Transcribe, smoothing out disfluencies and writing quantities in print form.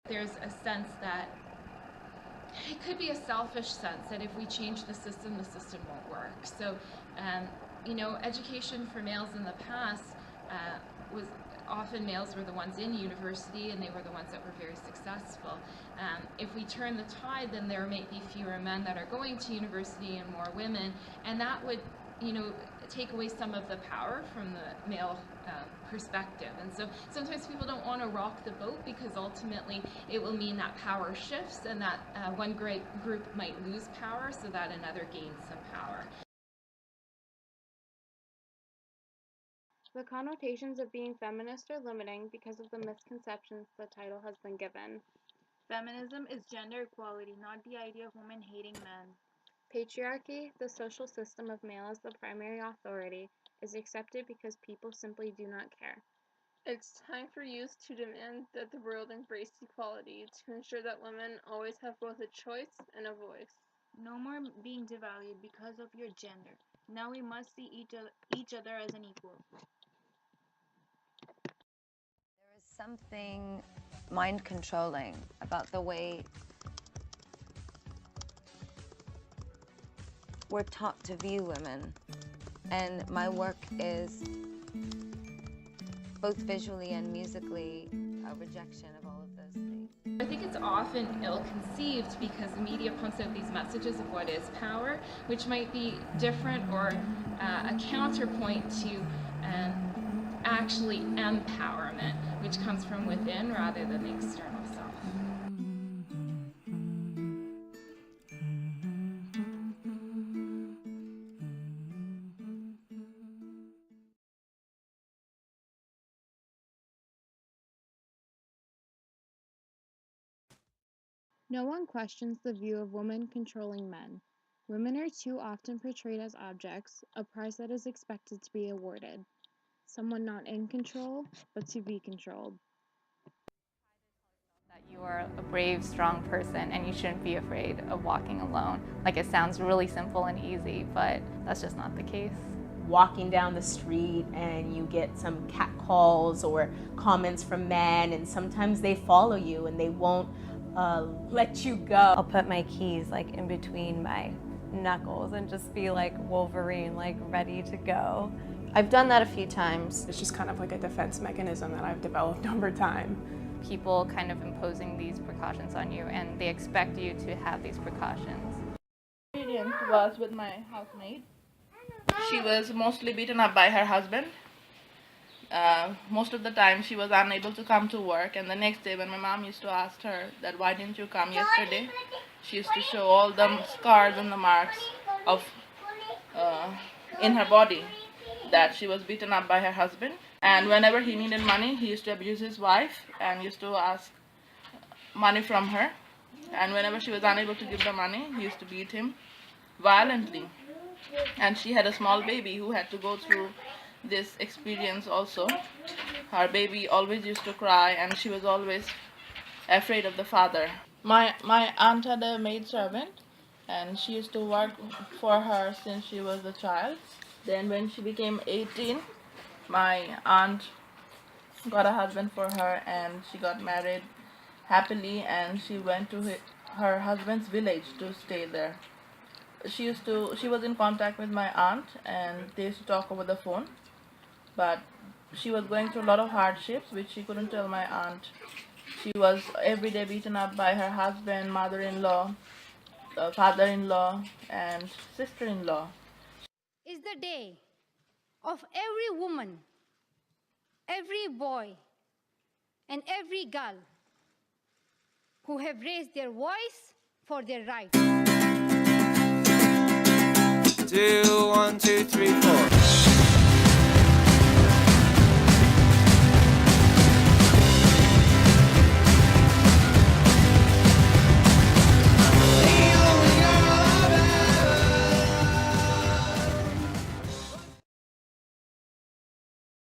There's a sense that it could be a selfish sense that if we change the system won't work. So, education for males in the past was often males were the ones in university and they were the ones that were very successful. If we turn the tide, then there might be fewer men that are going to university and more women, and that would, take away some of the power from the male perspective. And so sometimes people don't want to rock the boat because ultimately it will mean that power shifts and that one great group might lose power so that another gains some power. The connotations of being feminist are limiting because of the misconceptions the title has been given. Feminism is gender equality, not the idea of women hating men. Patriarchy, the social system of male as the primary authority, is accepted because people simply do not care. It's time for youth to demand that the world embrace equality, to ensure that women always have both a choice and a voice. No more being devalued because of your gender. Now we must see each other as an equal. There is something mind-controlling about the way we're taught to view women, and my work is both visually and musically a rejection of all of those things. I think it's often ill-conceived because the media pumps out these messages of what is power, which might be different or a counterpoint to actually empowerment, which comes from within rather than the external self. No one questions the view of women controlling men. Women are too often portrayed as objects, a prize that is expected to be awarded. Someone not in control, but to be controlled. That you are a brave, strong person and you shouldn't be afraid of walking alone. Like, it sounds really simple and easy, but that's just not the case. Walking down the street and you get some catcalls or comments from men, and sometimes they follow you and they won't let you go. I'll put my keys like in between my knuckles and just be like Wolverine, like ready to go. I've done that a few times. It's just kind of like a defense mechanism that I've developed over time. People kind of imposing these precautions on you, and they expect you to have these precautions. Experience was with my housemate. She was mostly beaten up by her husband. Most of the time she was unable to come to work, and the next day when my mom used to ask her that why didn't you come yesterday, she used to show all the scars and the marks of in her body that she was beaten up by her husband. And whenever he needed money, he used to abuse his wife and used to ask money from her. And whenever she was unable to give the money, he used to beat him violently. And she had a small baby who had to go through this experience also. Her baby always used to cry and she was always afraid of the father. My aunt had a maid servant and she used to work for her since she was a child. Then when she became 18, my aunt got a husband for her and she got married happily, and she went to her husband's village to stay there. She was in contact with my aunt and they used to talk over the phone, but she was going through a lot of hardships which she couldn't tell my aunt. She was every day beaten up by her husband, mother-in-law, father-in-law and sister-in-law. Is the day of every woman, every boy, and every girl who have raised their voice for their rights. 2, 1, 2, 3, 4.